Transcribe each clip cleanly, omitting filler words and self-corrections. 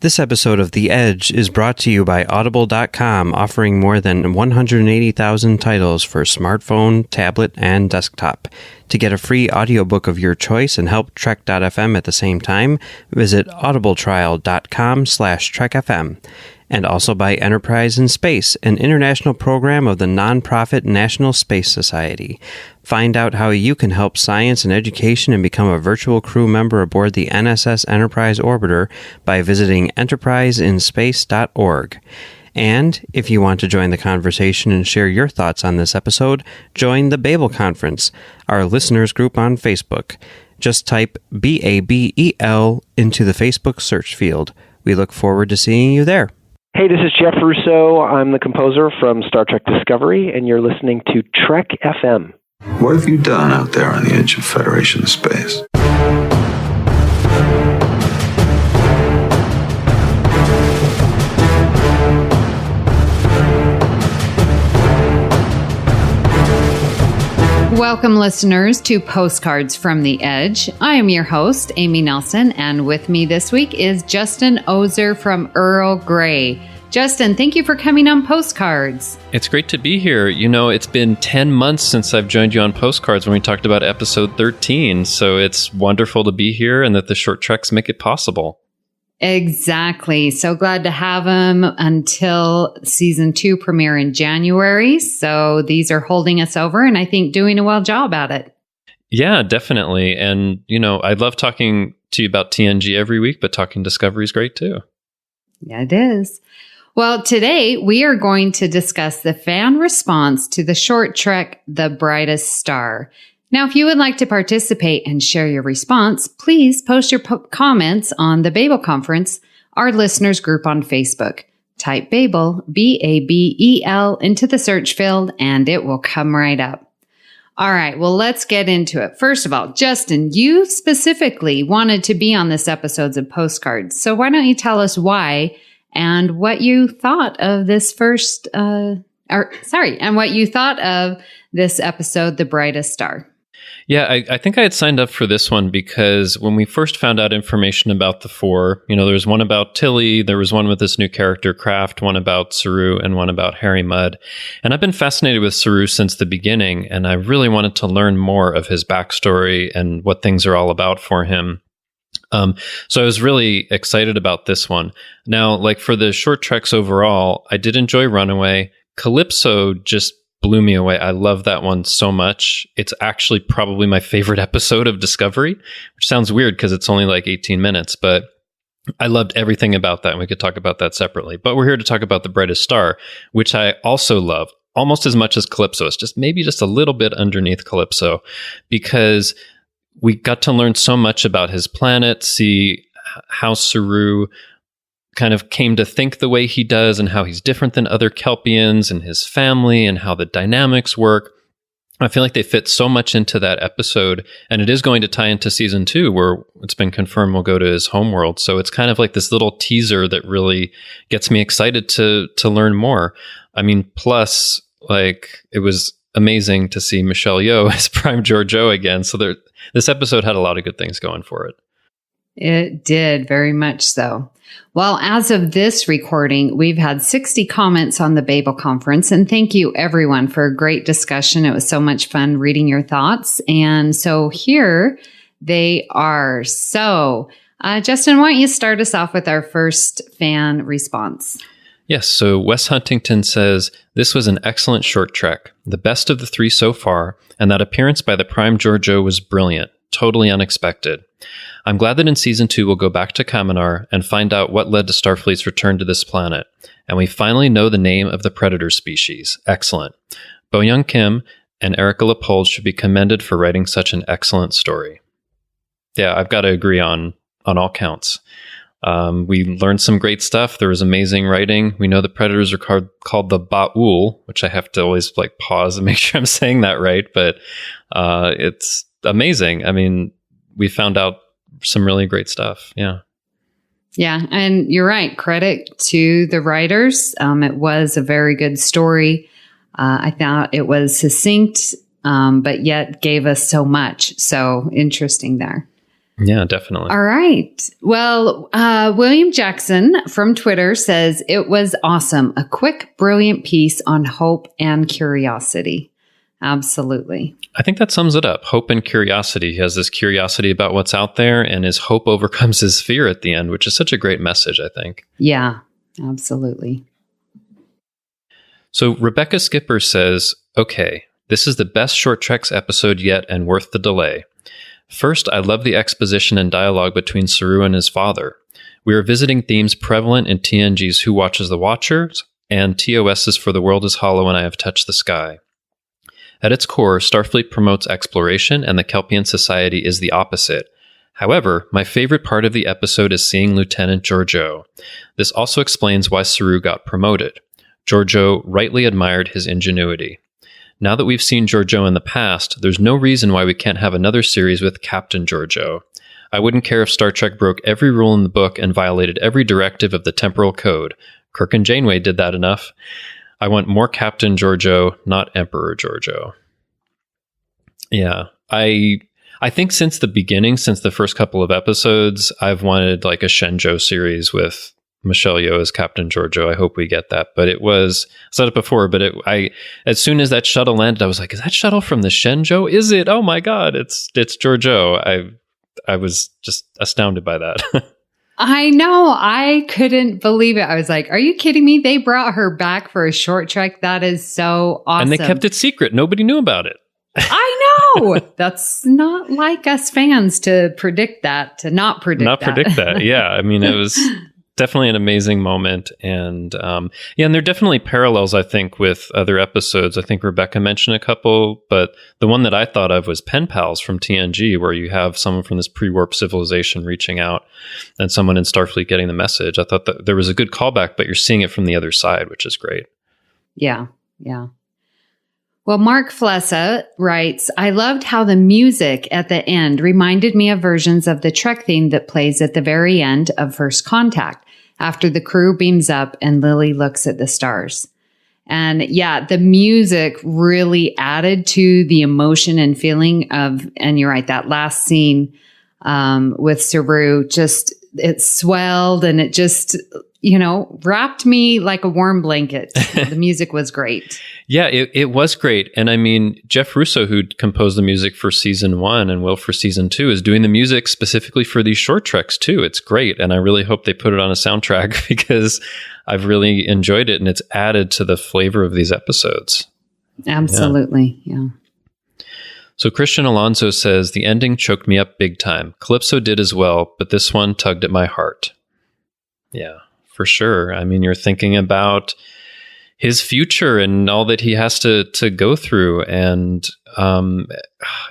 This episode of The Edge is brought to you by Audible.com, offering more than 180,000 titles for smartphone, tablet, and desktop. To get a free audiobook of your choice and help Trek.fm at the same time, visit audibletrial.com/trekfm. And also by Enterprise in Space, an international program of the nonprofit National Space Society. Find out how you can help science and education and become a virtual crew member aboard the NSS Enterprise Orbiter by visiting enterpriseinspace.org. And if you want to join the conversation and share your thoughts on this episode, join the Babel Conference, our listeners group on Facebook. Just type BABEL into the Facebook search field. We look forward to seeing you there. Hey, this is Jeff Russo. I'm the composer from Star Trek Discovery, and you're listening to Trek FM. What have you done out there on the edge of Federation space? Welcome, listeners, to Postcards from the Edge. I am your host, Amy Nelson, and with me this week is Justin Oser from Earl Grey. Justin, thank you for coming on Postcards. It's great to be here. You know, it's been 10 months since I've joined you on Postcards when we talked about episode 13, so it's wonderful to be here and that the short treks make it possible. Exactly. So glad to have them until season 2 premiere in January. So these are holding us over and I think doing a well job at it. Yeah, definitely. And, you know, I love talking to you about TNG every week, but talking Discovery is great too. Yeah, it is. Well, today we are going to discuss the fan response to the short trek, The Brightest Star. Now, if you would like to participate and share your response, please post your comments on the Babel Conference, our listeners group on Facebook. Type Babel, B-A-B-E-L, into the search field, and it will come right up. All right, well, let's get into it. First of all, Justin, you specifically wanted to be on this episode of Postcards. So why don't you tell us why and what you thought of this and what you thought of this episode, The Brightest Star. Yeah, I think I had signed up for this one because when we first found out information about the four, you know, there was one about Tilly, there was one with this new character, Kraft, one about Saru, and one about Harry Mudd. And I've been fascinated with Saru since the beginning, and I really wanted to learn more of his backstory and what things are all about for him. So I was really excited about this one. Now, like for the short treks overall, I did enjoy Runaway. Calypso just blew me away. I love that one so much. It's actually probably my favorite episode of Discovery, which sounds weird because it's only like 18 minutes, but I loved everything about that, and we could talk about that separately. But we're here to talk about The Brightest Star, which I also love almost as much as Calypso. It's just maybe just a little bit underneath Calypso because we got to learn so much about his planet, see how Saru kind of came to think the way he does and how he's different than other Kelpians and his family and how the dynamics work. I feel like they fit so much into that episode, and it is going to tie into season 2 where it's been confirmed we'll go to his homeworld. So it's kind of like this little teaser that really gets me excited to learn more. I mean, plus like it was amazing to see Michelle Yeoh as Prime Georgiou again. So this episode had a lot of good things going for it. It did, very much so. Well, as of this recording, we've had 60 comments on the Babel Conference, and thank you everyone for a great discussion. It was so much fun reading your thoughts. And so here they are. So, Justin, why don't you start us off with our first fan response? Yes, so Wes Huntington says, "This was an excellent short trek, the best of the 3 so far, and that appearance by the Prime Georgiou was brilliant, totally unexpected. I'm glad that in season 2 we'll go back to Kaminar and find out what led to Starfleet's return to this planet, and we finally know the name of the predator species. Excellent. Bo-Young Kim and Erica Leopold should be commended for writing such an excellent story." Yeah, I've got to agree on all counts. We learned some great stuff. There was amazing writing. We know the predators are called the Ba'ul, which I have to always like pause and make sure I'm saying that right. But it's amazing. I mean, we found out some really great stuff. Yeah. Yeah. And you're right. Credit to the writers. It was a very good story. I thought it was succinct, but yet gave us so much. So interesting there. Yeah, definitely. All right. Well, William Jackson from Twitter says it was awesome. A quick, brilliant piece on hope and curiosity. Absolutely. I think that sums it up. Hope and curiosity. He has this curiosity about what's out there, and his hope overcomes his fear at the end, which is such a great message, I think. Yeah, absolutely. So Rebecca Skipper says, okay, this is the best Short Treks episode yet and worth the delay. First, I love the exposition and dialogue between Saru and his father. We are visiting themes prevalent in TNG's Who Watches the Watchers and TOS's For the World is Hollow and I Have Touched the Sky. At its core, Starfleet promotes exploration and the Kelpian society is the opposite. However, my favorite part of the episode is seeing Lieutenant Georgiou. This also explains why Saru got promoted. Georgiou rightly admired his ingenuity. Now that we've seen Georgiou in the past, there's no reason why we can't have another series with Captain Georgiou. I wouldn't care if Star Trek broke every rule in the book and violated every directive of the Temporal Code. Kirk and Janeway did that enough. I want more Captain Georgiou, not Emperor Georgiou. Yeah, I think since the beginning, since the first couple of episodes, I've wanted like a Shenzhou series with Michelle Yeoh as Captain Georgiou. I hope we get that. But it was, I said it before, but as soon as that shuttle landed, I was like, is that shuttle from the Shenzhou? Is it? Oh my God, it's Georgiou. I was just astounded by that. I know. I couldn't believe it. I was like, are you kidding me? They brought her back for a short trek. That is so awesome. And they kept it secret. Nobody knew about it. I know. That's not like us fans to predict that, to not predict that. Yeah. I mean, it was definitely an amazing moment. And and there are definitely parallels, I think, with other episodes. I think Rebecca mentioned a couple, but the one that I thought of was Pen Pals from TNG, where you have someone from this pre-warp civilization reaching out and someone in Starfleet getting the message. I thought that there was a good callback, but you're seeing it from the other side, which is great. Yeah. Well, Mark Flessa writes, I loved how the music at the end reminded me of versions of the Trek theme that plays at the very end of First Contact, after the crew beams up and Lily looks at the stars. And yeah, the music really added to the emotion and feeling of, and you're right, that last scene with Saru, just, it swelled and it just, wrapped me like a warm blanket. The music was great. Yeah, it was great. And I mean, Jeff Russo, who composed the music for season 1 and will for season 2, is doing the music specifically for these short treks too. It's great. And I really hope they put it on a soundtrack because I've really enjoyed it and it's added to the flavor of these episodes. Absolutely. Yeah. So Christian Alonso says, the ending choked me up big time. Calypso did as well, but this one tugged at my heart. Yeah. For sure. I mean, you're thinking about his future and all that he has to go through. And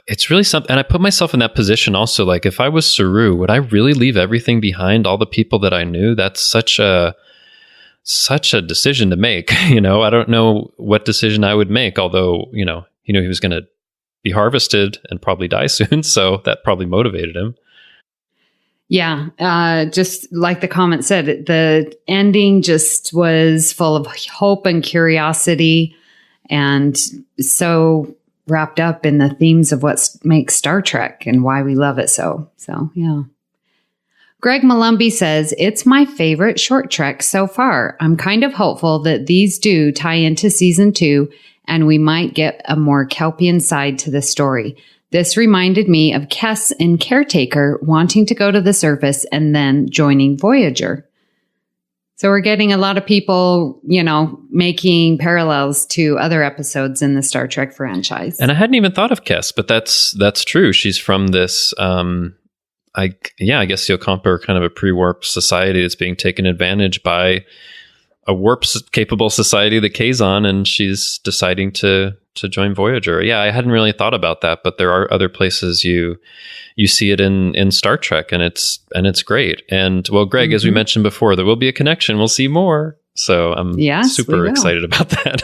it's really something. And I put myself in that position also. Like, if I was Saru, would I really leave everything behind, all the people that I knew? That's such a decision to make. I don't know what decision I would make, although, he knew he was going to be harvested and probably die soon. So that probably motivated him. Yeah, just like the comment said, the ending just was full of hope and curiosity and so wrapped up in the themes of what makes Star Trek and why we love it so. So, yeah. Greg Malumbi says, it's my favorite short trek so far. I'm kind of hopeful that these do tie into season 2 and we might get a more Kelpian side to the story. This reminded me of Kes in Caretaker wanting to go to the surface and then joining Voyager. So we're getting a lot of people, making parallels to other episodes in the Star Trek franchise. And I hadn't even thought of Kes, but that's true. She's from this, I guess you'll compare kind of a pre-warp society that's being taken advantage by a warp-capable society, the Kazon, and she's deciding to join Voyager. Yeah, I hadn't really thought about that, but there are other places you see it in Star Trek, and it's great. And well, Greg, as we mentioned before, there will be a connection. We'll see more. So I'm super excited about that.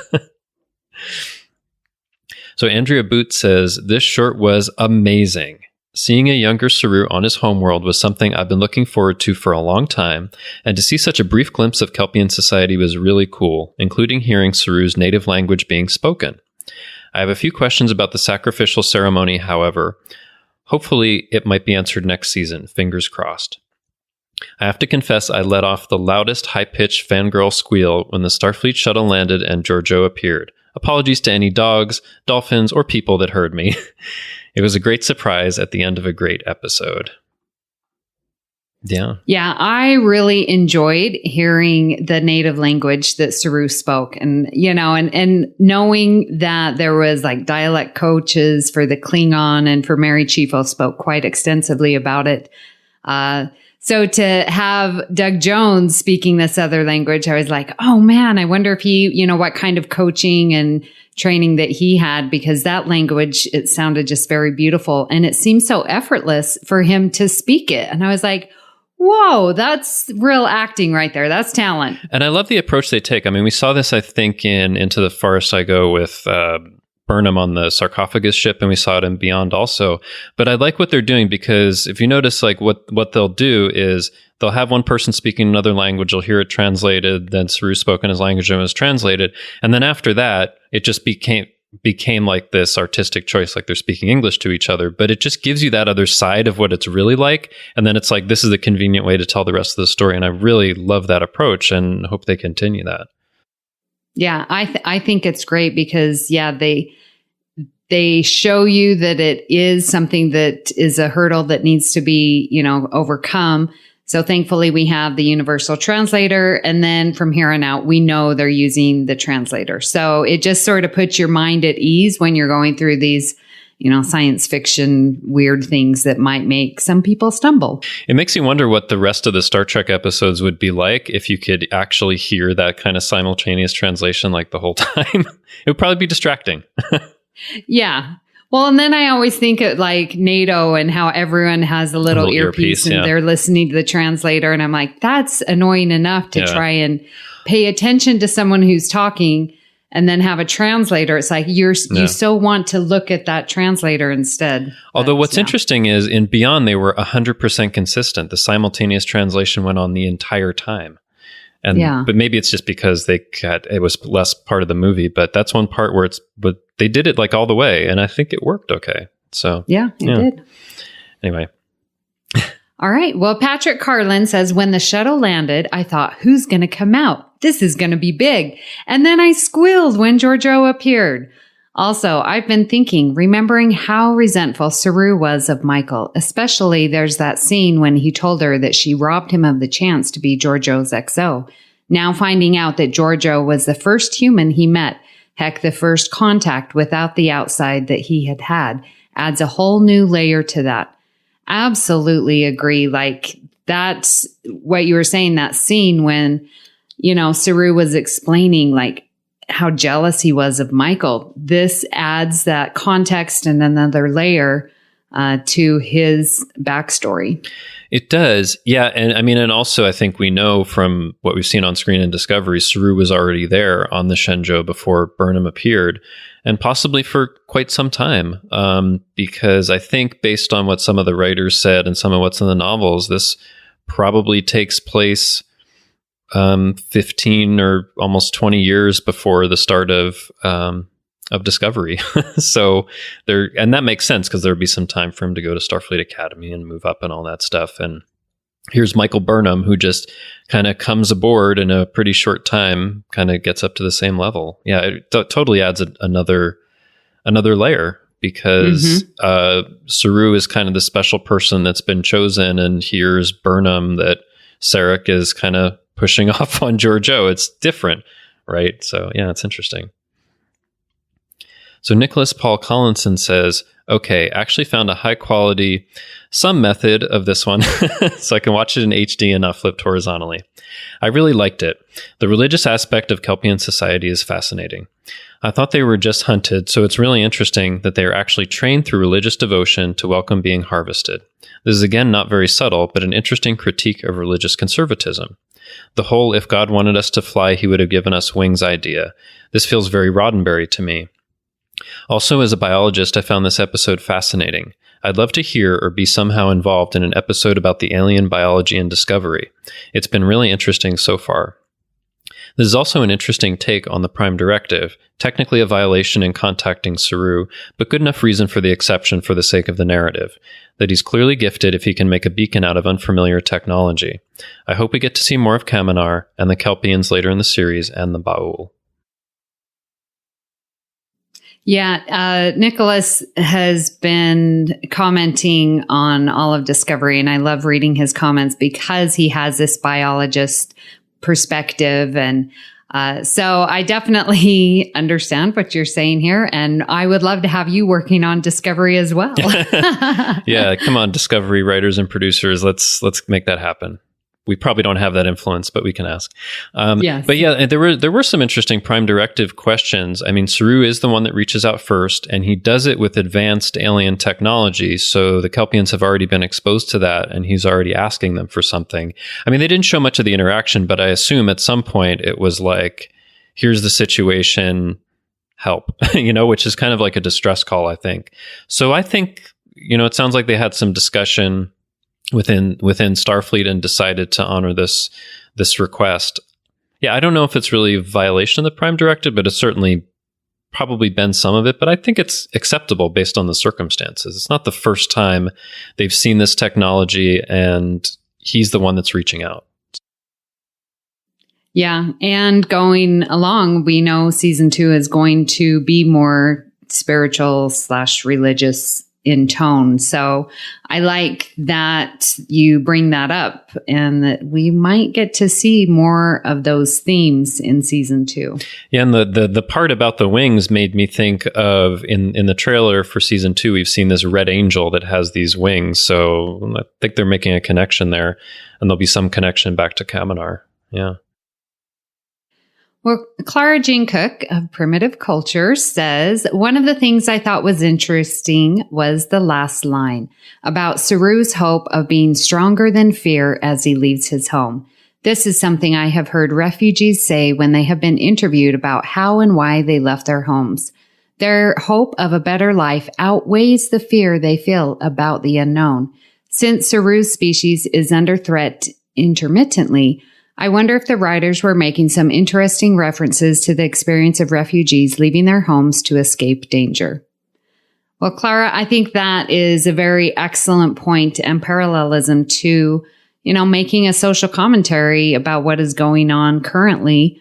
So Andrea Boot says, this short was amazing. Seeing a younger Saru on his homeworld was something I've been looking forward to for a long time, and to see such a brief glimpse of Kelpian society was really cool, including hearing Saru's native language being spoken. I have a few questions about the sacrificial ceremony, however. Hopefully, it might be answered next season. Fingers crossed. I have to confess I let off the loudest high-pitched fangirl squeal when the Starfleet shuttle landed and Georgiou appeared. Apologies to any dogs, dolphins, or people that heard me. It was a great surprise at the end of a great episode. Yeah. Yeah, I really enjoyed hearing the native language that Saru spoke, and and knowing that there was like dialect coaches for the Klingon, and for Mary Chieffo spoke quite extensively about it. So to have Doug Jones speaking this other language, I was like, oh man, I wonder if he, what kind of coaching and training that he had, because that language, it sounded just very beautiful, and it seemed so effortless for him to speak it. And I was like, whoa, that's real acting right there. That's talent. And I love the approach they take. I mean, we saw this, I think, in Into the Farthest I Go with Burnham on the sarcophagus ship, and we saw it in Beyond also. But I like what they're doing, because if you notice, like what they'll do is they'll have one person speaking another language, you'll hear it translated, then Saru spoke in his language and it was translated. And then after that, it just became like this artistic choice, like they're speaking English to each other, but it just gives you that other side of what it's really like. And then it's like, this is a convenient way to tell the rest of the story. And I really love that approach and hope they continue that. Yeah, I think it's great because, they show you that it is something that is a hurdle that needs to be, overcome. So thankfully we have the universal translator. And then from here on out, we know they're using the translator. So it just sort of puts your mind at ease when you're going through these, science fiction, weird things that might make some people stumble. It makes you wonder what the rest of the Star Trek episodes would be like if you could actually hear that kind of simultaneous translation like the whole time. It would probably be distracting. Yeah. Well, and then I always think of like NATO and how everyone has a little earpiece and they're listening to the translator. And I'm like, that's annoying enough to try and pay attention to someone who's talking and then have a translator. It's like you still want to look at that translator instead. Although what's interesting is in Beyond, they were 100% consistent. The simultaneous translation went on the entire time. But maybe it's just because it was less part of the movie, but that's one part where but they did it like all the way. And I think it worked okay. So it did. Anyway. All right. Well, Patrick Carlin says, when the shuttle landed, I thought, who's going to come out? This is going to be big. And then I squealed when Georgiou appeared. Also, I've been thinking, remembering how resentful Saru was of Michael, especially there's that scene when he told her that she robbed him of the chance to be Georgiou's XO. Now finding out that Georgiou was the first human he met, heck, the first contact without the outside that he had, adds a whole new layer to that. Absolutely agree. Like, that's what you were saying, that scene when, Saru was explaining, like, how jealous he was of Michael. This adds that context and another layer to his backstory. It does. Yeah. And I mean, and also I think we know from what we've seen on screen in Discovery, Saru was already there on the Shenzhou before Burnham appeared, and possibly for quite some time. Because I think based on what some of the writers said and some of what's in the novels, this probably takes place 15 or almost 20 years before the start of Discovery. So and that makes sense because there would be some time for him to go to Starfleet Academy and move up and all that stuff. And here's Michael Burnham, who just kind of comes aboard in a pretty short time, kind of gets up to the same level. Yeah, it totally adds another layer, because Saru is kind of the special person that's been chosen, and here's Burnham that Sarek is kind of pushing off on Georgiou. It's different, right? So yeah, it's interesting. So Nicholas Paul Collinson says, okay, actually found a high quality some method of this one so I can watch it in HD and not flipped horizontally. I really liked it. The religious aspect of Kelpian society is fascinating. I thought they were just hunted, so it's really interesting that they are actually trained through religious devotion to welcome being harvested. This is again not very subtle, but an interesting critique of religious conservatism. The whole if God wanted us to fly, he would have given us wings idea. This feels very Roddenberry to me. Also, as a biologist, I found this episode fascinating. I'd love to hear or be somehow involved in an episode about the alien biology and discovery. It's been really interesting so far. This is also an interesting take on the Prime Directive, technically a violation in contacting Saru, but good enough reason for the exception for the sake of the narrative, that he's clearly gifted if he can make a beacon out of unfamiliar technology. I hope we get to see more of Kaminar and the Kelpians later in the series and the Baul. Yeah, Nicholas has been commenting on all of Discovery, and I love reading his comments because he has this biologist perspective. And so I definitely understand what you're saying here, and I would love to have you working on Discovery as well. Yeah, come on, Discovery writers and producers, let's make that happen. We probably don't have that influence, but we can ask. Yes. But yeah, there were some interesting Prime Directive questions. I mean, Saru is the one that reaches out first, and he does it with advanced alien technology. So the Kelpians have already been exposed to that, and he's already asking them for something. I mean, they didn't show much of the interaction, but I assume at some point it was like, here's the situation, help, which is kind of like a distress call, I think. So I think, it sounds like they had some discussion within Starfleet and decided to honor this request. Yeah, I don't know if it's really a violation of the Prime Directive, but it's certainly probably been some of it. But I think it's acceptable based on the circumstances. It's not the first time they've seen this technology, and he's the one that's reaching out. Yeah, and going along, we know season 2 is going to be more spiritual/religious in tone. So I like that you bring that up, and that we might get to see more of those themes in season 2. Yeah, and the part about the wings made me think of in the trailer for season 2, we've seen this red angel that has these wings. So I think they're making a connection there, and there'll be some connection back to Kaminar. Yeah. Well, Clara Jean Cook of Primitive Culture says, one of the things I thought was interesting was the last line about Saru's hope of being stronger than fear as he leaves his home. This is something I have heard refugees say when they have been interviewed about how and why they left their homes. Their hope of a better life outweighs the fear they feel about the unknown. Since Saru's species is under threat intermittently, I wonder if the writers were making some interesting references to the experience of refugees leaving their homes to escape danger. Well, Clara, I think that is a very excellent point and parallelism to, making a social commentary about what is going on currently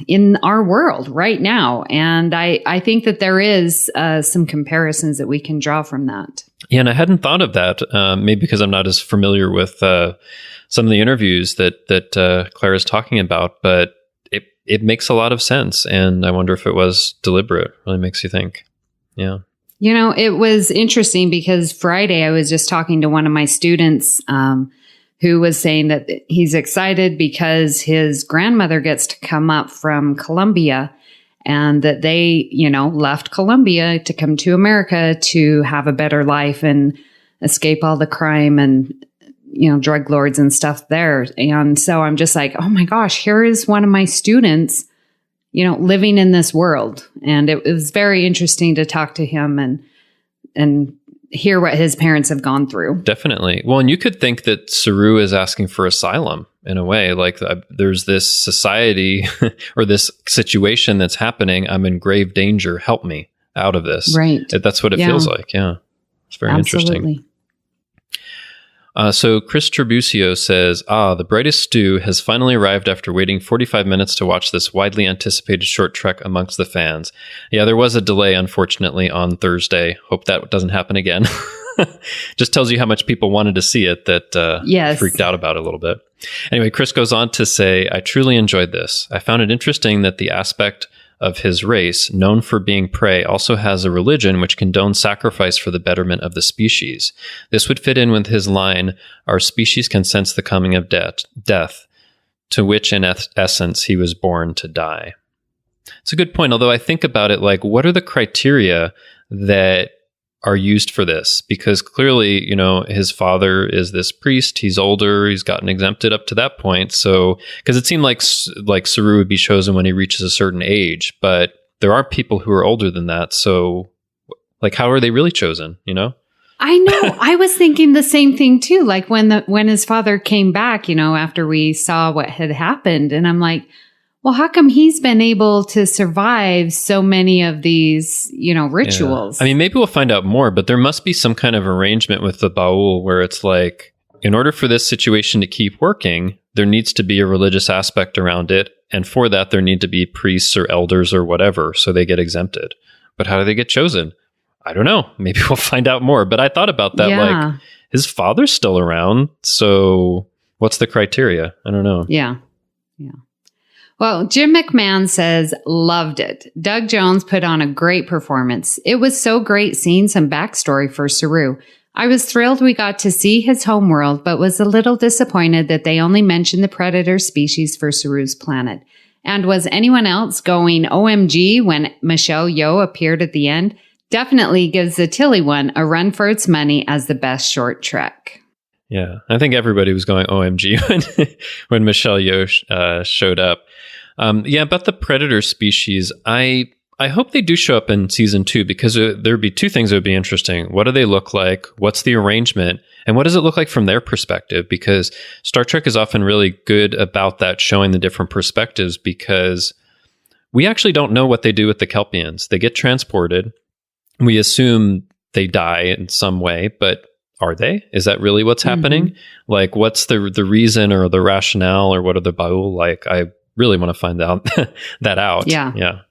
in our world right now. And I think that there is some comparisons that we can draw from that. Yeah, and I hadn't thought of that, maybe because I'm not as familiar with some of the interviews that Clara's talking about, but it makes a lot of sense. And I wonder if it was deliberate. It really makes you think. Yeah. It was interesting because Friday I was just talking to one of my students who was saying that he's excited because his grandmother gets to come up from Colombia, and that they, left Colombia to come to America to have a better life and escape all the crime and drug lords and stuff there. And so I'm just like, oh my gosh, here is one of my students, living in this world. And it was very interesting to talk to him and hear what his parents have gone through. Definitely. Well, and you could think that Saru is asking for asylum in a way, like there's this society or this situation that's happening. I'm in grave danger. Help me out of this. Right. That's what it feels like. Yeah. It's very interesting. So Chris Tribusio says, the Brightest Stew has finally arrived after waiting 45 minutes to watch this widely anticipated short trek amongst the fans. Yeah, there was a delay, unfortunately, on Thursday. Hope that doesn't happen again. Just tells you how much people wanted to see it that freaked out about it a little bit. Anyway, Chris goes on to say, I truly enjoyed this. I found it interesting that the aspect of his race, known for being prey, also has a religion which condones sacrifice for the betterment of the species. This would fit in with his line, our species can sense the coming of death, to which in essence he was born to die. It's a good point, although I think about it like, what are the criteria that are used for this? Because clearly, his father is this priest, he's older, he's gotten exempted up to that point. So, because it seemed like Saru would be chosen when he reaches a certain age, but there are people who are older than that. So, like, how are they really chosen, I know. I was thinking the same thing too. Like when his father came back, after we saw what had happened, and I'm like, well, how come he's been able to survive so many of these, rituals? Yeah. I mean, maybe we'll find out more, but there must be some kind of arrangement with the Baul where it's like, in order for this situation to keep working, there needs to be a religious aspect around it. And for that, there need to be priests or elders or whatever, so they get exempted. But how do they get chosen? I don't know. Maybe we'll find out more. But I thought about that, like, his father's still around, so what's the criteria? I don't know. Yeah. Well, Jim McMahon says, loved it. Doug Jones put on a great performance. It was so great seeing some backstory for Saru. I was thrilled we got to see his homeworld, but was a little disappointed that they only mentioned the predator species for Saru's planet. And was anyone else going OMG when Michelle Yeoh appeared at the end? Definitely gives the Tilly one a run for its money as the best short trek. Yeah, I think everybody was going OMG when Michelle Yeoh showed up. About the predator species, I hope they do show up in season 2 because there'd be two things that would be interesting. What do they look like? What's the arrangement? And what does it look like from their perspective? Because Star Trek is often really good about that, showing the different perspectives, because we actually don't know what they do with the Kelpians. They get transported. We assume they die in some way, but are they? Is that really what's happening? Like, what's the reason or the rationale, or what are the Baul like? I really want to find out that out. Yeah.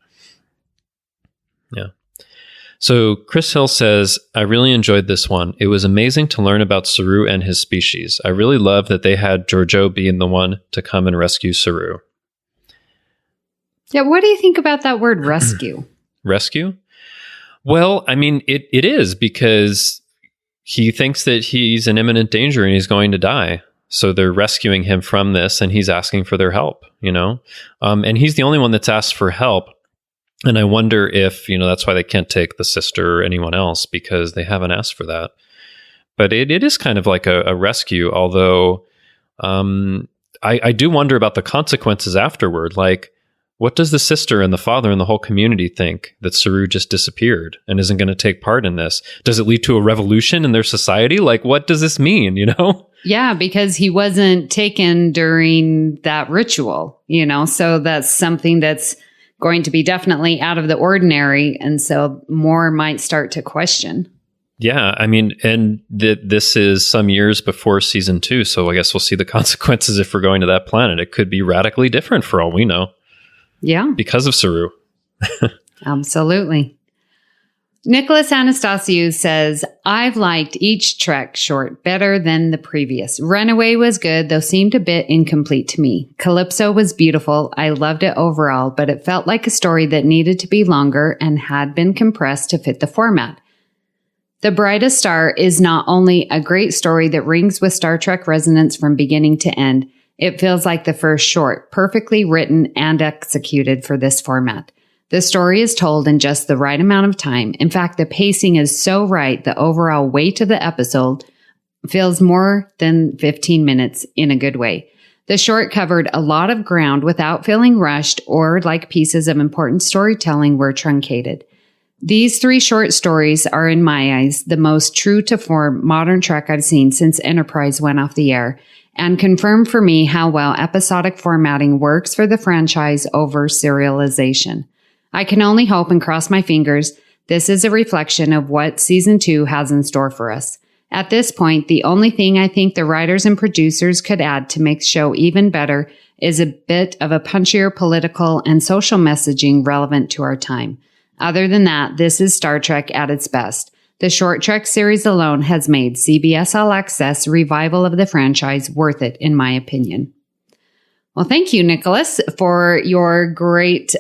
So Chris Hill says, I really enjoyed this one. It was amazing to learn about Saru and his species. I really love that they had Georgiou being the one to come and rescue Saru. Yeah, what do you think about that word rescue? Rescue? Well, I mean, it is, because he thinks that he's in imminent danger and he's going to die. So they're rescuing him from this, and he's asking for their help, and he's the only one that's asked for help. And I wonder if, that's why they can't take the sister or anyone else, because they haven't asked for that. But it is kind of like a rescue, although I do wonder about the consequences afterward. Like, what does the sister and the father and the whole community think that Saru just disappeared and isn't going to take part in this? Does it lead to a revolution in their society? Like, what does this mean, Yeah, because he wasn't taken during that ritual, so that's something that's going to be definitely out of the ordinary. And so more might start to question. Yeah, I mean, and this is some years before season 2. So I guess we'll see the consequences if we're going to that planet. It could be radically different for all we know. Yeah. Because of Saru. Absolutely. Nicholas Anastasiou says, I've liked each Trek short better than the previous. Runaway was good, though seemed a bit incomplete to me. Calypso was beautiful. I loved it overall, but it felt like a story that needed to be longer and had been compressed to fit the format. The Brightest Star is not only a great story that rings with Star Trek resonance from beginning to end, it feels like the first short, perfectly written and executed for this format. The story is told in just the right amount of time. In fact, the pacing is so right, the overall weight of the episode feels more than 15 minutes in a good way. The short covered a lot of ground without feeling rushed or like pieces of important storytelling were truncated. These 3 short stories are, in my eyes, the most true to form modern Trek I've seen since Enterprise went off the air, and confirm for me how well episodic formatting works for the franchise over serialization. I can only hope and cross my fingers this is a reflection of what season 2 has in store for us. At this point, the only thing I think the writers and producers could add to make the show even better is a bit of a punchier political and social messaging relevant to our time. Other than that, this is Star Trek at its best. The Short Trek series alone has made CBS All Access revival of the franchise worth it, in my opinion. Well, thank you, Nicholas, for your great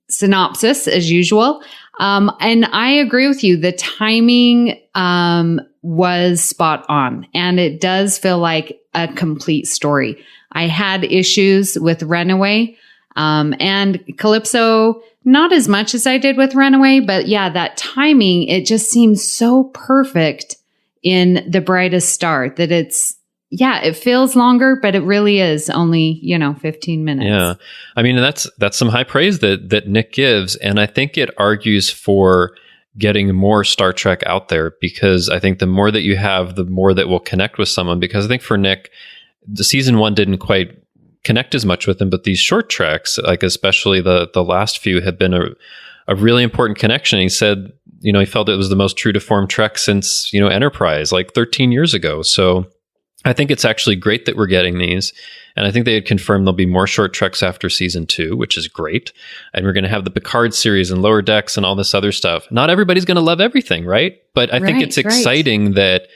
synopsis as usual. And I agree with you. The timing was spot on, and it does feel like a complete story. I had issues with Runaway and Calypso, not as much as I did with Runaway, but yeah, that timing, it just seems so perfect in The Brightest Star that it feels longer, but it really is only, 15 minutes. Yeah. I mean, that's some high praise that Nick gives. And I think it argues for getting more Star Trek out there, because I think the more that you have, the more that will connect with someone. Because I think for Nick, the season 1 didn't quite connect as much with him, but these short treks, like especially the last few, have been a really important connection. He said, he felt it was the most true to form Trek since, Enterprise, like 13 years ago. So I think it's actually great that we're getting these. And I think they had confirmed there'll be more short treks after season 2, which is great. And we're going to have the Picard series and Lower Decks and all this other stuff. Not everybody's going to love everything, right? But I think it's exciting that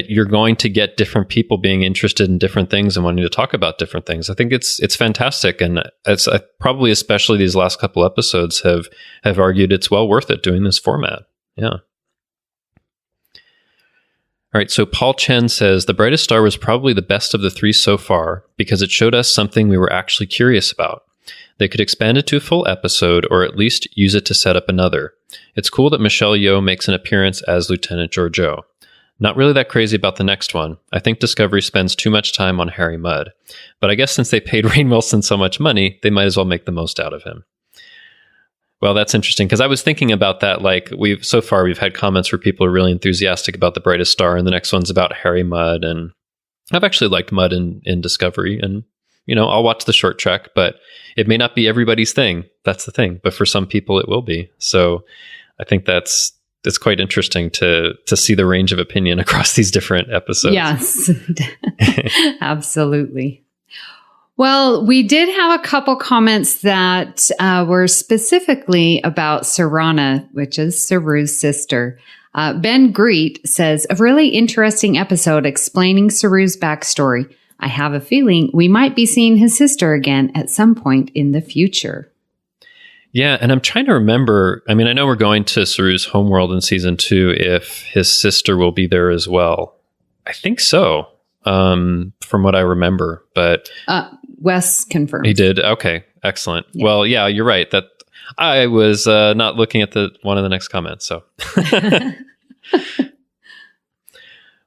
you're going to get different people being interested in different things and wanting to talk about different things. I think it's fantastic. And it's probably, especially these last couple episodes, have argued it's well worth it doing this format. Yeah. All right, so Paul Chen says, the Brightest Star was probably the best of the 3 so far because it showed us something we were actually curious about. They could expand it to a full episode or at least use it to set up another. It's cool that Michelle Yeoh makes an appearance as Lieutenant Georgiou. Not really that crazy about the next one. I think Discovery spends too much time on Harry Mudd. But I guess since they paid Rainn Wilson so much money, they might as well make the most out of him. Well, that's interesting, because I was thinking about that. Like, we've had comments where people are really enthusiastic about the Brightest Star, and the next one's about Harry Mudd. And I've actually liked Mudd in Discovery, and I'll watch the short trek, but it may not be everybody's thing. That's the thing. But for some people, it will be. So I think it's quite interesting to see the range of opinion across these different episodes. Yes, absolutely. Well, we did have a couple comments that were specifically about Serana, which is Saru's sister. Ben Greet says, a really interesting episode explaining Saru's backstory. I have a feeling we might be seeing his sister again at some point in the future. Yeah, and I'm trying to remember. I mean, I know we're going to Saru's homeworld in season 2 if his sister will be there as well. I think so, from what I remember. But Wes confirmed. He did? Okay, excellent. Yeah. Well, yeah, you're right. That I was not looking at one of the next comments, so...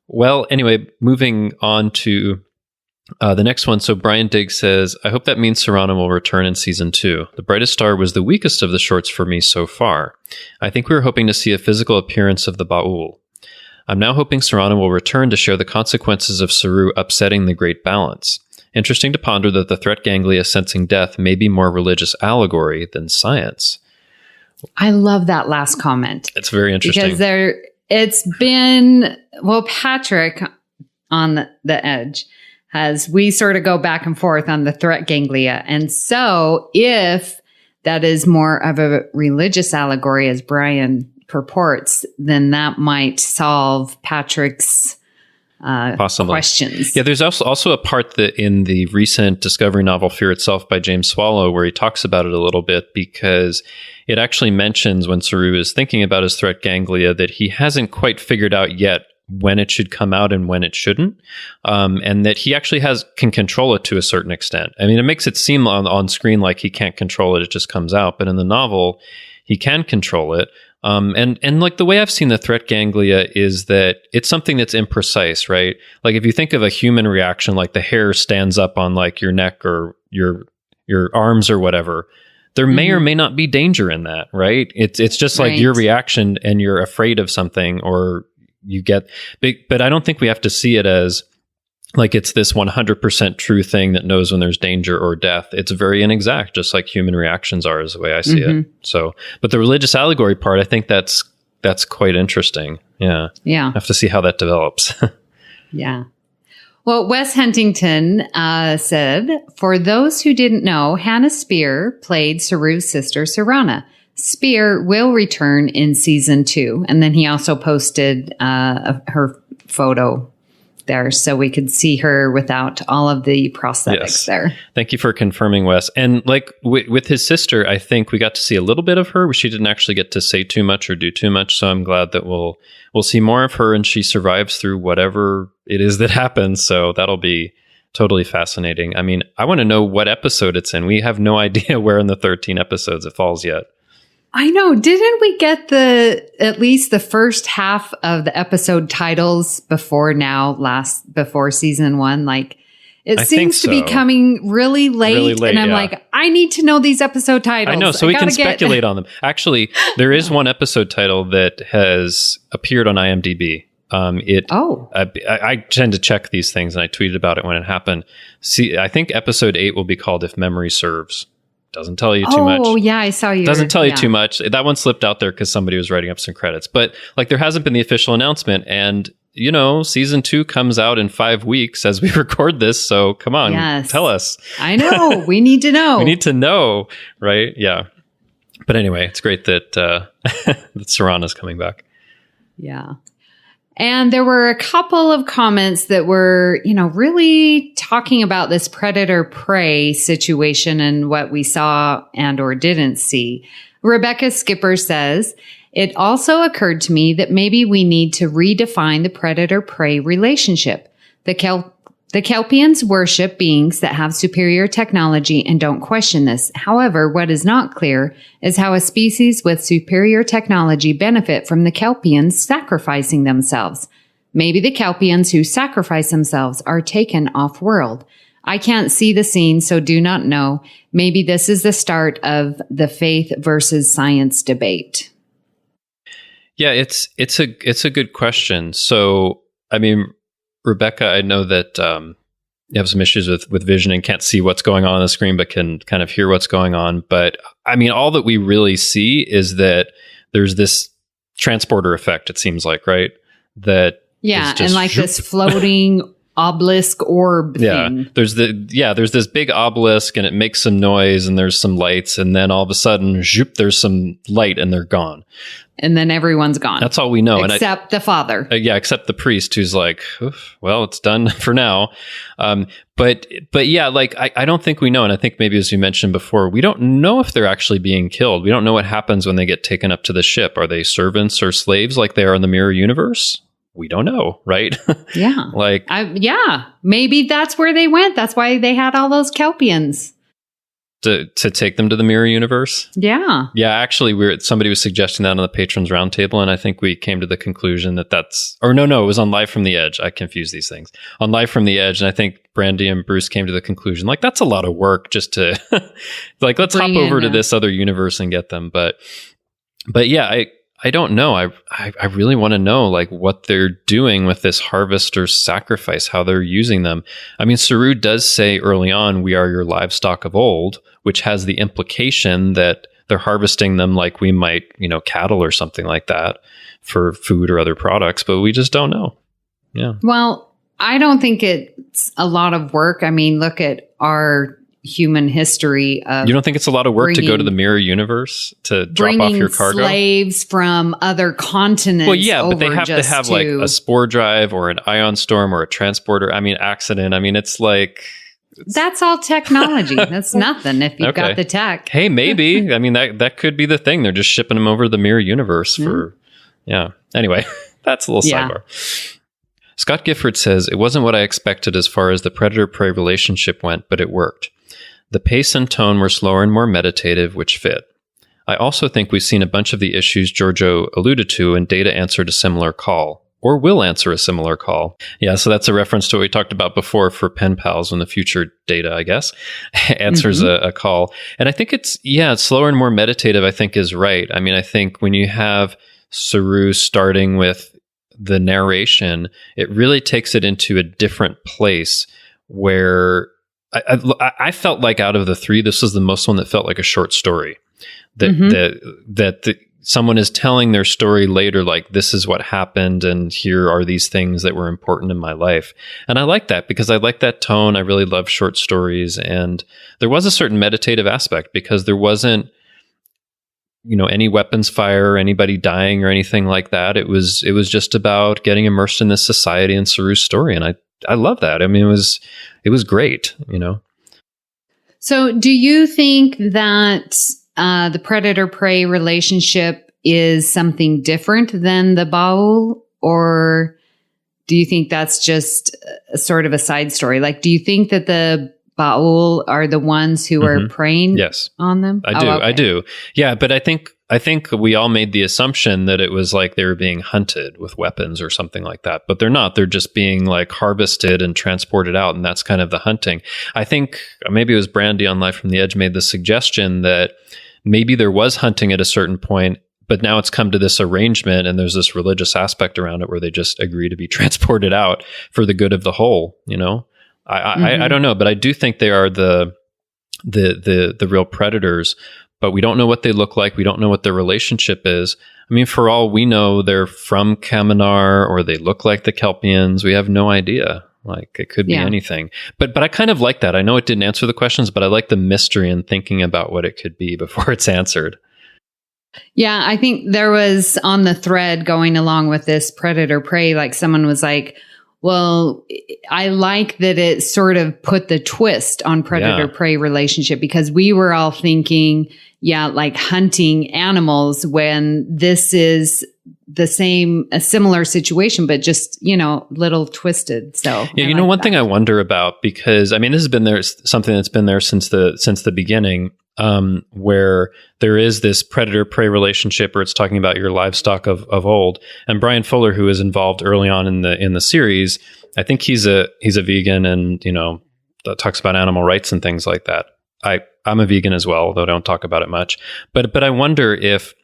Well, anyway, moving on to the next one. So Brian Diggs says, I hope that means Serana will return in season 2. The Brightest Star was the weakest of the shorts for me so far. I think we were hoping to see a physical appearance of the Ba'ul. I'm now hoping Serana will return to share the consequences of Saru upsetting the Great Balance. Interesting to ponder that the threat ganglia sensing death may be more religious allegory than science. I love that last comment. It's very interesting. Because it's been, Patrick on the edge we sort of go back and forth on the threat ganglia. And so if that is more of a religious allegory, as Brian purports, then that might solve Patrick's questions. Yeah, there's also a part that in the recent Discovery novel Fear Itself by James Swallow where he talks about it a little bit, because it actually mentions when Saru is thinking about his threat ganglia that he hasn't quite figured out yet when it should come out and when it shouldn't, and that he actually can control it to a certain extent. I mean, it makes it seem on screen like he can't control it, it just comes out, but in the novel, he can control it. And like the way I've seen the threat ganglia is that it's something that's imprecise, right? Like if you think of a human reaction, like the hair stands up on like your neck or your arms or whatever, there may or may not be danger in that, right? It's just like your reaction and you're afraid of something or you get big, but I don't think we have to see it as like it's this 100% true thing that knows when there's danger or death. It's very inexact, just like human reactions are, is the way I see it. So, but the religious allegory part, I think that's quite interesting. Yeah. I have to see how that develops. Yeah. Well, Wes Huntington said, for those who didn't know, Hannah Spear played Saru's sister, Serana. Spear will return in season 2. And then he also posted her photo there so we could see her without all of the prosthetics there. Thank you for confirming, Wes. And like with his sister, I think we got to see a little bit of her. She didn't actually get to say too much or do too much. So I'm glad that we'll see more of her and she survives through whatever it is that happens. So that'll be totally fascinating. I mean, I want to know what episode it's in. We have no idea where in the 13 episodes it falls yet. I know. Didn't we get at least the first half of the episode titles before season 1? Like It I seems to think be so. coming really late, and I'm yeah. like, I need to know these episode titles. I know, so we can gotta speculate on them. Actually, there is one episode title that has appeared on IMDb. I tend to check these things, and I tweeted about it when it happened. See, I think episode 8 will be called "If Memory Serves." Doesn't tell you too much. Oh, yeah, I saw you. Doesn't tell you too much. That one slipped out there because somebody was writing up some credits. But like, there hasn't been the official announcement, and season 2 comes out in 5 weeks as we record this. So come on, tell us. I know. We need to know. We need to know, right? Yeah. But anyway, it's great that that Serana's coming back. Yeah. And there were a couple of comments that were, really talking about this predator-prey situation and what we saw and or didn't see. Rebecca Skipper says, it also occurred to me that maybe we need to redefine the predator-prey relationship. The Kelpians worship beings that have superior technology and don't question this. However, what is not clear is how a species with superior technology benefit from the Kelpians sacrificing themselves. Maybe the Kelpians who sacrifice themselves are taken off-world. I can't see the scene, so do not know. Maybe this is the start of the faith versus science debate. Yeah, it's a good question. So, I mean, Rebecca, I know that you have some issues with vision and can't see what's going on the screen, but can kind of hear what's going on. But I mean, all that we really see is that there's this transporter effect, it seems like, right? That and like this floating obelisk orb thing. There's this big obelisk and it makes some noise and there's some lights, and then all of a sudden, there's some light and they're gone. And then everyone's gone. That's all we know. Except the father. Except the priest, who's like, well, it's done for now. But yeah, like, I don't think we know. And I think maybe, as you mentioned before, we don't know if they're actually being killed. We don't know what happens when they get taken up to the ship. Are they servants or slaves like they are in the Mirror Universe? We don't know, right? Yeah. Maybe that's where they went. That's why they had all those Kelpians. To take them to the Mirror Universe? Yeah. Yeah, actually, somebody was suggesting that on the Patrons Roundtable, and I think we came to the conclusion that it was on Live from the Edge. I confuse these things. On Live from the Edge, and I think Brandy and Bruce came to the conclusion, like, that's a lot of work just to, like, let's hop over to this other universe and get them. But yeah, I don't know. I really want to know, like, what they're doing with this harvest or sacrifice, how they're using them. I mean, Saru does say early on, "We are your livestock of old," which has the implication that they're harvesting them like we might, cattle or something like that for food or other products, but we just don't know. Yeah. Well, I don't think it's a lot of work. I mean, look at our human history of. You don't think it's a lot of work to go to the Mirror Universe to drop off your cargo? Slaves from other continents. Well, yeah, but they have to have like a spore drive or an ion storm or a transporter. I mean, accident. I mean, it's like. That's all technology. That's nothing if you've got the tech. Hey, maybe. I mean, that could be the thing. They're just shipping them over the Mirror Universe for. Yeah. Anyway, that's a little sidebar. Scott Gifford says, "It wasn't what I expected as far as the predator-prey relationship went, but it worked. The pace and tone were slower and more meditative, which fit. I also think we've seen a bunch of the issues Giorgio alluded to, and Data answered a similar call, or will answer a similar call." Yeah, so that's a reference to what we talked about before for pen pals, when the future Data, I guess, answers a call. And I think it's slower and more meditative, I think, is right. I mean, I think when you have Saru starting with the narration, it really takes it into a different place where I felt like out of the three, this was the most one that felt like a short story. That someone is telling their story later, like, this is what happened, and here are these things that were important in my life. And I like that because I like that tone. I really love short stories, and there was a certain meditative aspect because there wasn't, any weapons fire, anybody dying or anything like that. It was just about getting immersed in this society and Saru's story, and I love that. I mean, it was great, So do you think that the predator-prey relationship is something different than the Baul, or do you think that's just a sort of a side story? Like, do you think that the Baul are the ones who are preying yes. on them? I do. Yeah, but I think I think we all made the assumption that it was like they were being hunted with weapons or something like that, but they're not. They're just being like harvested and transported out, and that's kind of the hunting. I think maybe it was Brandy on Live from the Edge made the suggestion that maybe there was hunting at a certain point, but now it's come to this arrangement, and there's this religious aspect around it where they just agree to be transported out for the good of the whole. You know, I don't know, but I do think they are the real predators. But we don't know what they look like. We don't know what their relationship is. I mean, for all we know, they're from Kaminar or they look like the Kelpians. We have no idea. Like, it could be anything. But I kind of like that. I know it didn't answer the questions, but I like the mystery and thinking about what it could be before it's answered. Yeah, I think there was on the thread going along with this predator prey, like someone was like, well, I like that it sort of put the twist on predator-prey relationship, because we were all thinking, like hunting animals, when this is a similar situation, but just, little twisted. So yeah, one thing I wonder about, because I mean, this has been there, something that's been there since the beginning, where there is this predator-prey relationship, where it's talking about your livestock of old. And Brian Fuller, who is involved early on in the series, I think he's a vegan, and that talks about animal rights and things like that. I'm a vegan as well, though I don't talk about it much. But I wonder if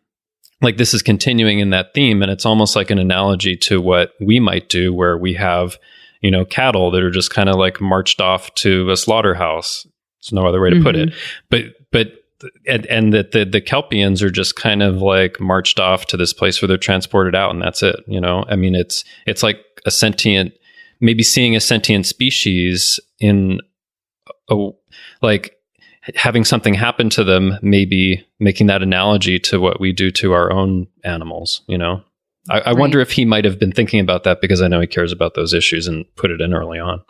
like this is continuing in that theme, and it's almost like an analogy to what we might do, where we have cattle that are just kind of like marched off to a slaughterhouse. There's no other way to put it. But and that the Kelpians are just kind of like marched off to this place where they're transported out, and that's it. I mean, it's like maybe seeing a sentient species in like having something happen to them, maybe making that analogy to what we do to our own animals. I wonder if he might have been thinking about that, because I know he cares about those issues and put it in early on.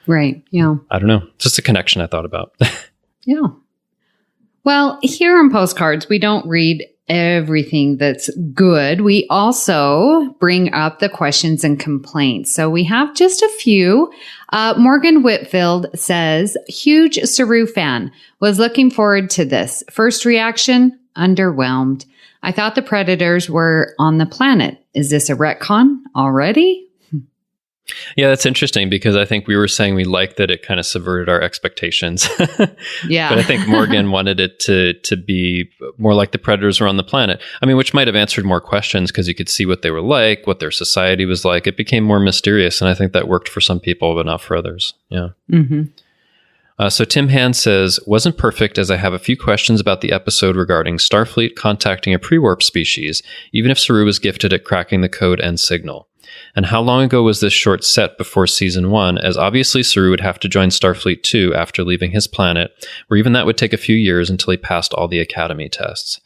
Right. Yeah. I don't know. Just a connection I thought about. Yeah. Well, here on Postcards, we don't read everything that's good. We also bring up the questions and complaints. So we have just a few. Morgan Whitfield says, huge Saru fan. Was looking forward to this. First reaction, underwhelmed. I thought the predators were on the planet. Is this a retcon already? Yeah, that's interesting, because I think we were saying we liked that it kind of subverted our expectations. Yeah. But I think Morgan wanted it to be more like the predators were on the planet. I mean, which might have answered more questions, because you could see what they were like, what their society was like. It became more mysterious, and I think that worked for some people, but not for others. Yeah. Mm-hmm. So Tim Hand says, wasn't perfect, as I have a few questions about the episode regarding Starfleet contacting a pre-warp species, even if Saru was gifted at cracking the code and signal. And how long ago was this short set before season 1, as obviously Saru would have to join Starfleet 2 after leaving his planet, where even that would take a few years until he passed all the Academy tests.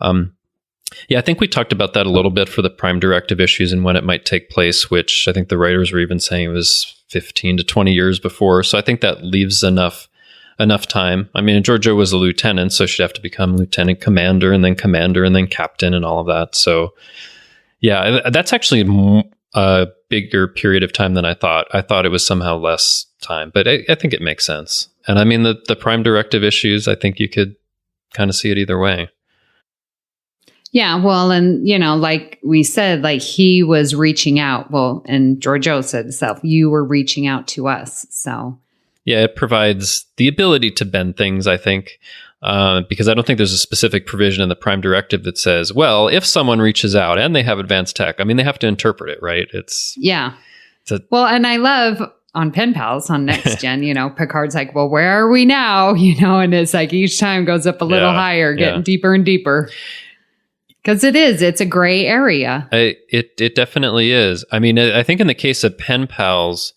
Yeah, I think we talked about that a little bit for the Prime Directive issues and when it might take place, which I think the writers were even saying it was 15 to 20 years before. So I think that leaves enough time. I mean, Georgiou was a lieutenant, so she'd have to become lieutenant commander and then captain and all of that. So yeah, that's actually a bigger period of time than I thought. I thought it was somehow less time, but I think it makes sense. And I mean, the Prime Directive issues, I think you could kind of see it either way. Yeah, well, and, like we said, like he was reaching out. Well, and Georgiou said himself, you were reaching out to us. So, yeah, it provides the ability to bend things, I think, because I don't think there's a specific provision in the Prime Directive that says, well, if someone reaches out and they have advanced tech, I mean, they have to interpret it, right? Well, and I love on Pen Pals on Next Gen, Picard's like, well, where are we now? And it's like each time goes up a little higher, getting deeper and deeper. Because it's a gray area. It definitely is. I mean, I think in the case of Pen Pals,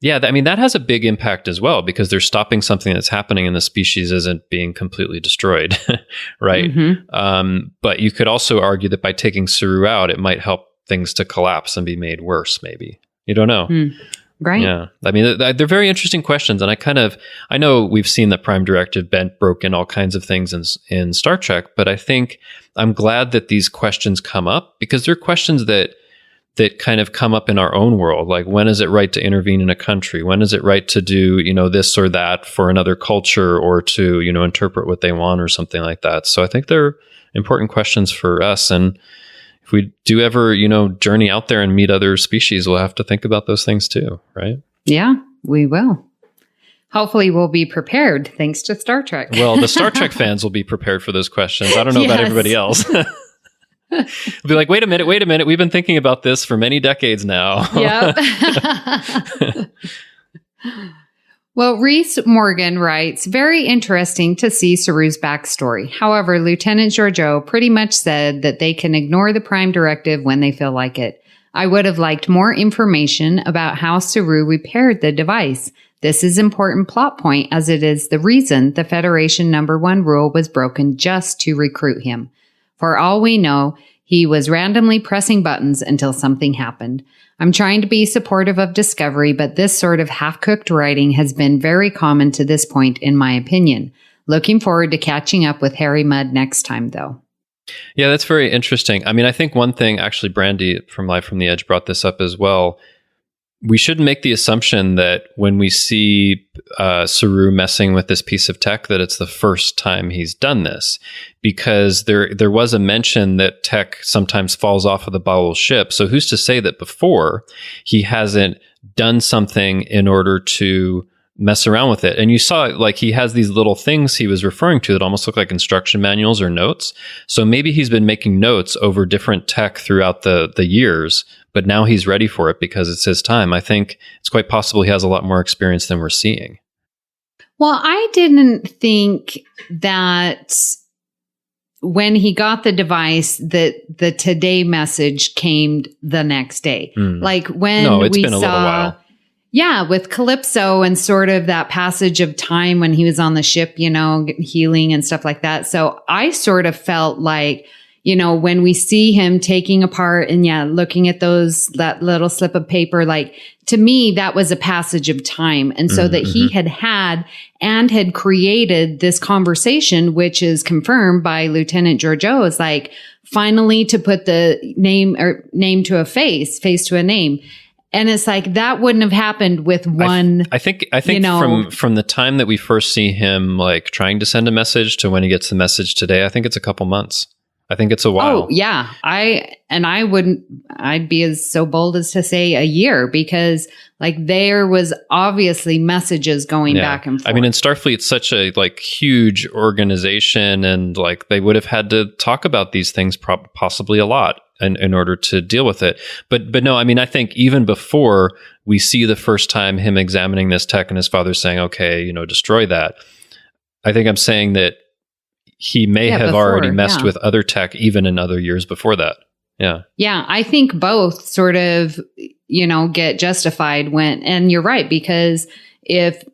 yeah, I mean, that has a big impact as well, because they're stopping something that's happening and the species isn't being completely destroyed, right? Mm-hmm. But you could also argue that by taking Saru out, it might help things to collapse and be made worse, maybe. You don't know. Right. Yeah. I mean, they're very interesting questions. And I know we've seen the Prime Directive bent, broken, all kinds of things in Star Trek, but I think I'm glad that these questions come up, because they're questions that that kind of come up in our own world. Like, when is it right to intervene in a country? When is it right to do, this or that for another culture, or to, interpret what they want or something like that? So I think they're important questions for us. And if we do ever, journey out there and meet other species, we'll have to think about those things too, right? Yeah, we will. Hopefully we'll be prepared thanks to Star Trek. Well, the Star Trek fans will be prered for those questions. I don't know about everybody else. We'll be like, wait a minute. We've been thinking about this for many decades now. Yep. Well, Reese Morgan writes, very interesting to see Saru's backstory. However, Lieutenant Georgiou pretty much said that they can ignore the Prime Directive when they feel like it. I would have liked more information about how Saru repaired the device. This is important plot point, as it is the reason the Federation No. 1 rule was broken just to recruit him. For all we know, he was randomly pressing buttons until something happened. I'm trying to be supportive of Discovery, but this sort of half-cooked writing has been very common to this point, in my opinion. Looking forward to catching up with Harry Mudd next time, though. Yeah, that's very interesting. I mean, I think one thing, actually, Brandy from Live from the Edge brought this up as well. We shouldn't make the assumption that when we see Saru messing with this piece of tech, that it's the first time he's done this, because there was a mention that tech sometimes falls off of the Ba'ul ship. So who's to say that before he hasn't done something in order to mess around with it? And you saw, like, he has these little things he was referring to that almost look like instruction manuals or notes. So maybe he's been making notes over different tech throughout the years, but now he's ready for it because it's his time. I think it's quite possible he has a lot more experience than we're seeing. Well, I didn't think that when he got the device that the today message came the next day. Like when it's we been a little while. Yeah, with Calypso and sort of that passage of time when he was on the ship, healing and stuff like that. So I sort of felt like, when we see him taking apart and looking at that little slip of paper, like, to me, that was a passage of time. And so that he had created this conversation, which is confirmed by Lieutenant Georgiou, is like, finally to put the name to a face to a name. And it's like, that wouldn't have happened with one. I think from the time that we first see him, like, trying to send a message to when he gets the message today, I think it's a couple months. I think it's a while. Oh, yeah. I'd be so bold as to say a year, because like there was obviously messages going back and forth. I mean, in Starfleet, it's such a huge organization, and like they would have had to talk about these things possibly a lot in order to deal with it. But no, I mean, I think even before we see the first time him examining this tech and his father saying, okay, destroy that, I think I'm saying that he may have already messed with other tech even in other years before that. Yeah. Yeah. I think both sort of, get justified and you're right, because if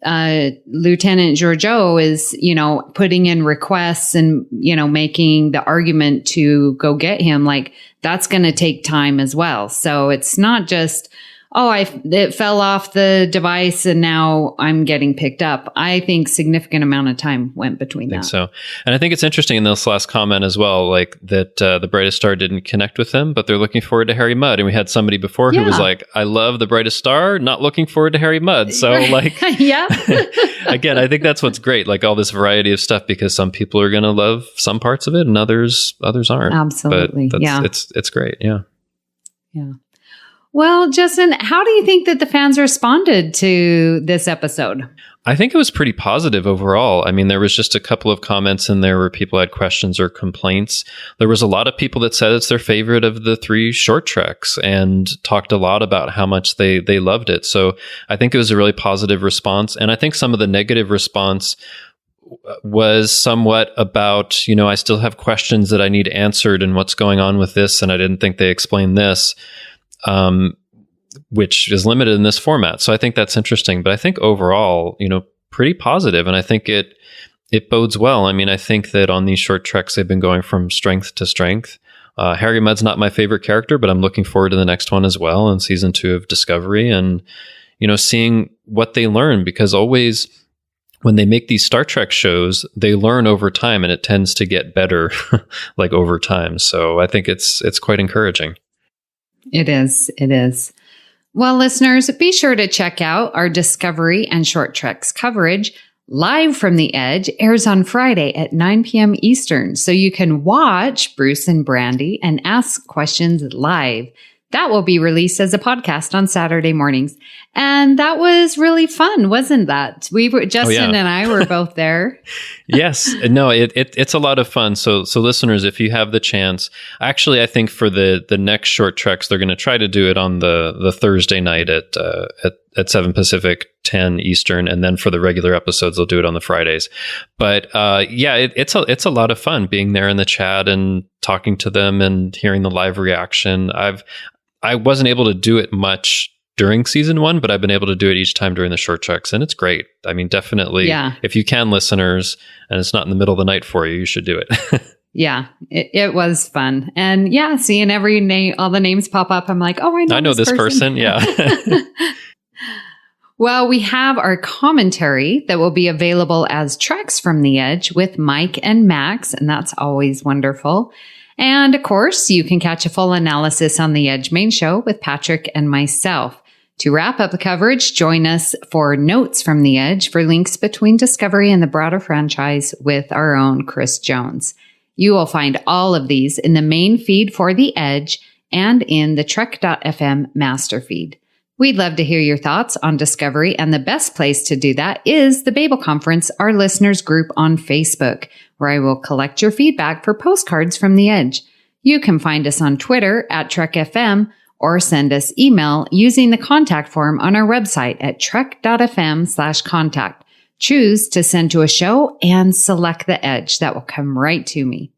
Lieutenant Georgiou is, putting in requests and, making the argument to go get him, like, that's going to take time as well. So it's not just, it fell off the device and now I'm getting picked up. I think significant amount of time went between that. I think so. And I think it's interesting in this last comment as well, like that the Brightest Star didn't connect with him, but they're looking forward to Harry Mudd. And we had somebody before who was like, I love the Brightest Star, not looking forward to Harry Mudd. So like, again, I think that's what's great, like all this variety of stuff, because some people are going to love some parts of it and others aren't. Absolutely. But it's great. Yeah. Yeah. Well, Justin, how do you think that the fans responded to this episode? I think it was pretty positive overall. I mean, there was just a couple of comments in there where people had questions or complaints. There was a lot of people that said it's their favorite of the 3 short treks and talked a lot about how much they loved it. So I think it was a really positive response. And I think some of the negative response was somewhat about, I still have questions that I need answered and what's going on with this. And I didn't think they explained this. Which is limited in this format. So I think that's interesting. But I think overall, pretty positive. And I think it bodes well. I mean, I think that on these short treks, they've been going from strength to strength. Harry Mudd's not my favorite character, but I'm looking forward to the next one as well in season 2 of Discovery, and, seeing what they learn, because always when they make these Star Trek shows, they learn over time and it tends to get better like over time. So I think it's quite encouraging. It is. It is. Well, listeners, be sure to check out our Discovery and Short Treks coverage. Live from the Edge airs on Friday at 9 p.m. Eastern, so you can watch Bruce and Brandy and ask questions live. That will be released as a podcast on Saturday mornings. And that was really fun, wasn't that? Justin and I were both there. Yes. No, it's a lot of fun. So listeners, if you have the chance, actually, I think for the next Short Treks, they're going to try to do it on the Thursday night at 7 Pacific, 10 Eastern, and then for the regular episodes, they'll do it on the Fridays. But it's a lot of fun being there in the chat and talking to them and hearing the live reaction. I wasn't able to do it much during season 1, but I've been able to do it each time during the Short Treks, and it's great. I mean, definitely, if you can, listeners, and it's not in the middle of the night for you, you should do it. Yeah, it was fun. And seeing every name, all the names pop up, I'm like, oh, I know this person. Yeah. Well, we have our commentary that will be available as Treks from the Edge with Mike and Max, and that's always wonderful. And of course, you can catch a full analysis on the Edge main show with Patrick and myself. To wrap up the coverage, join us for Notes from the Edge for links between Discovery and the broader franchise with our own Chris Jones. You will find all of these in the main feed for the Edge and in the Trek.fm master feed. We'd love to hear your thoughts on Discovery, and the best place to do that is the Babel Conference, our listeners group on Facebook, where I will collect your feedback for postcards from the Edge. You can find us on Twitter at TrekFM or send us email using the contact form on our website at trek.fm/contact. Choose to send to a show and select the Edge. That will come right to me.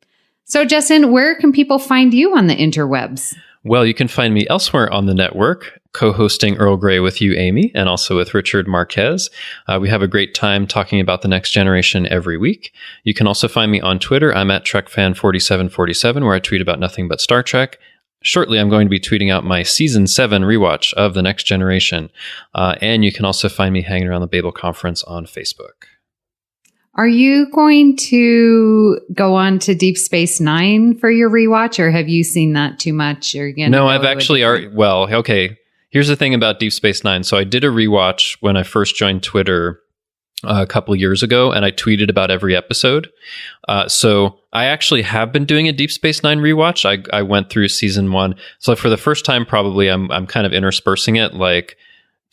So, Justin, where can people find you on the interwebs? Well, you can find me elsewhere on the network, co-hosting Earl Grey with you, Amy, and also with Richard Marquez. We have a great time talking about the next generation every week. You can also find me on Twitter. I'm at TrekFan4747, where I tweet about nothing but Star Trek. Shortly, I'm going to be tweeting out my Season 7 rewatch of The Next Generation. And you can also find me hanging around the Babel Conference on Facebook. Are you going to go on to Deep Space Nine for your rewatch, or have you seen that too much? No, I've actually already... Well, okay. Here's the thing about Deep Space Nine. So I did a rewatch when I first joined Twitter a couple years ago, and I tweeted about every episode. So I actually have been doing a Deep Space Nine rewatch. I went through season 1. So for the first time, probably I'm kind of interspersing it, like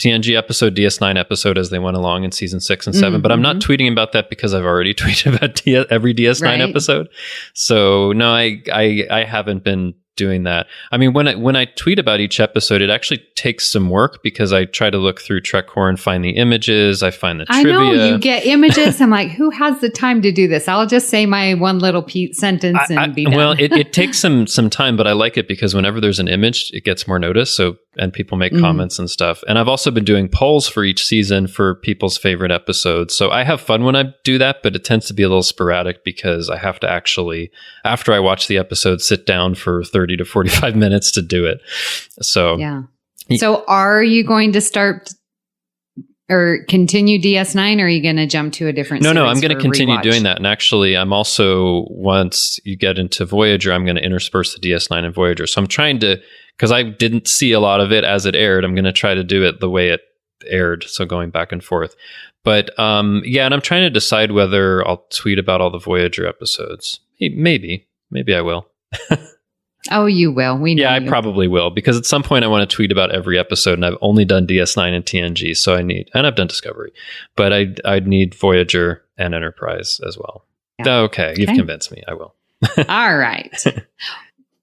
TNG episode, DS9 episode as they went along in season 6 and 7. Mm-hmm. But I'm not tweeting about that because I've already tweeted about every DS9 episode. So no, I haven't been doing that. I mean, when I tweet about each episode, it actually takes some work because I try to look through TrekCore and find the images. I find the trivia. I know, you get images. I'm like, who has the time to do this? I'll just say my one little sentence and be done. Well, it takes some time, but I like it because whenever there's an image, it gets more notice. And people make comments and stuff. And I've also been doing polls for each season for people's favorite episodes. So I have fun when I do that, but it tends to be a little sporadic because I have to actually, after I watch the episode, sit down for 30 to 45 minutes to do it. So, yeah. So are you going to start or continue DS9, or are you going to jump to a different series? No, I'm going to continue doing that. And actually, I'm also, once you get into Voyager, I'm going to intersperse the DS9 and Voyager. So I'm trying to, because I didn't see a lot of it as it aired, I'm going to try to do it the way it aired. So going back and forth. But and I'm trying to decide whether I'll tweet about all the Voyager episodes. Maybe I will. Oh, you will. We know. Yeah, I probably will, because at some point I want to tweet about every episode, and I've only done DS9 and TNG, so and I've done Discovery, but I'd need Voyager and Enterprise as well. Yeah. Okay, you've convinced me. I will. All right.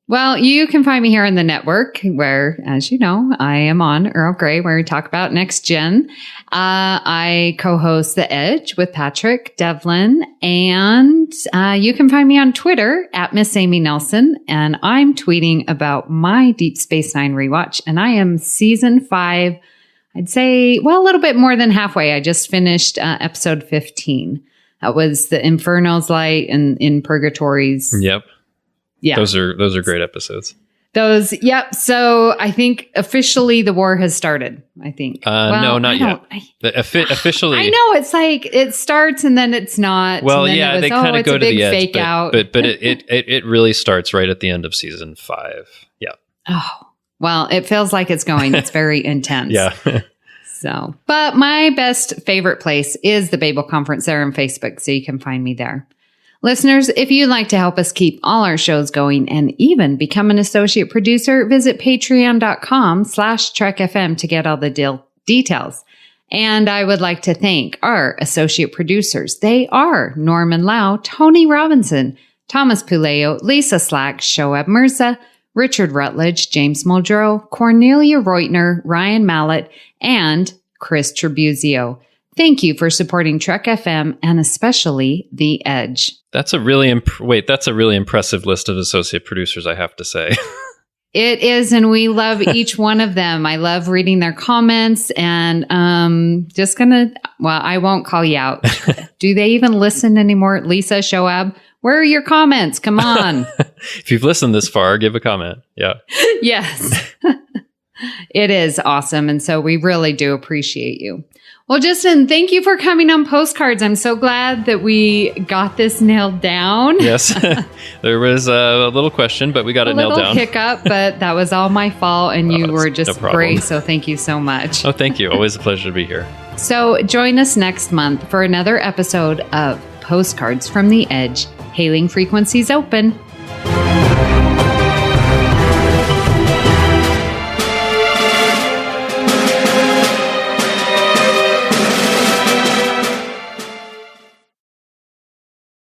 Well, you can find me here on the network where, as you know, I am on Earl Grey, where we talk about Next Gen. I co-host The Edge with Patrick Devlin, and you can find me on Twitter at Miss Amy Nelson, and I'm tweeting about my Deep Space Nine rewatch, and I am season 5. I'd say, well, a little bit more than halfway. I just finished episode 15. That was the Inferno's Light and In Purgatory's. Yep. Yeah. Those are great episodes. Yep. So I think officially the war has started, I think. No, not yet. Officially. I know, it's like it starts and then it's not. Well, yeah, they kind of go to the edge. Fake out. But it really starts right at the end of season 5. Yeah. Oh, Well, it feels like it's going. It's very intense. Yeah. So, but my favorite place is the Babel Conference there on Facebook, so you can find me there. Listeners, if you'd like to help us keep all our shows going and even become an associate producer, visit patreon.com/TrekFM to get all the details. And I would like to thank our associate producers. They are Norman Lau, Tony Robinson, Thomas Puleo, Lisa Slack, Shoaib Mirza, Richard Rutledge, James Muldrow, Cornelia Reutner, Ryan Mallett, and Chris Tribuzio. Thank you for supporting Trek FM and especially The Edge. That's a really impressive list of associate producers, I have to say. It is, and we love each one of them. I love reading their comments, and I won't call you out. Do they even listen anymore? Lisa, Shoaib, where are your comments? Come on. If you've listened this far, give a comment. Yeah. Yes. It is awesome, and so we really do appreciate you. Well, Justin, thank you for coming on Postcards. I'm so glad that we got this nailed down. Yes. There was a little question, but we got it nailed down. A little hiccup, but that was all my fault, and you were just great, so thank you so much. Oh, thank you. Always a pleasure to be here. So join us next month for another episode of Postcards from the Edge. Hailing frequencies open.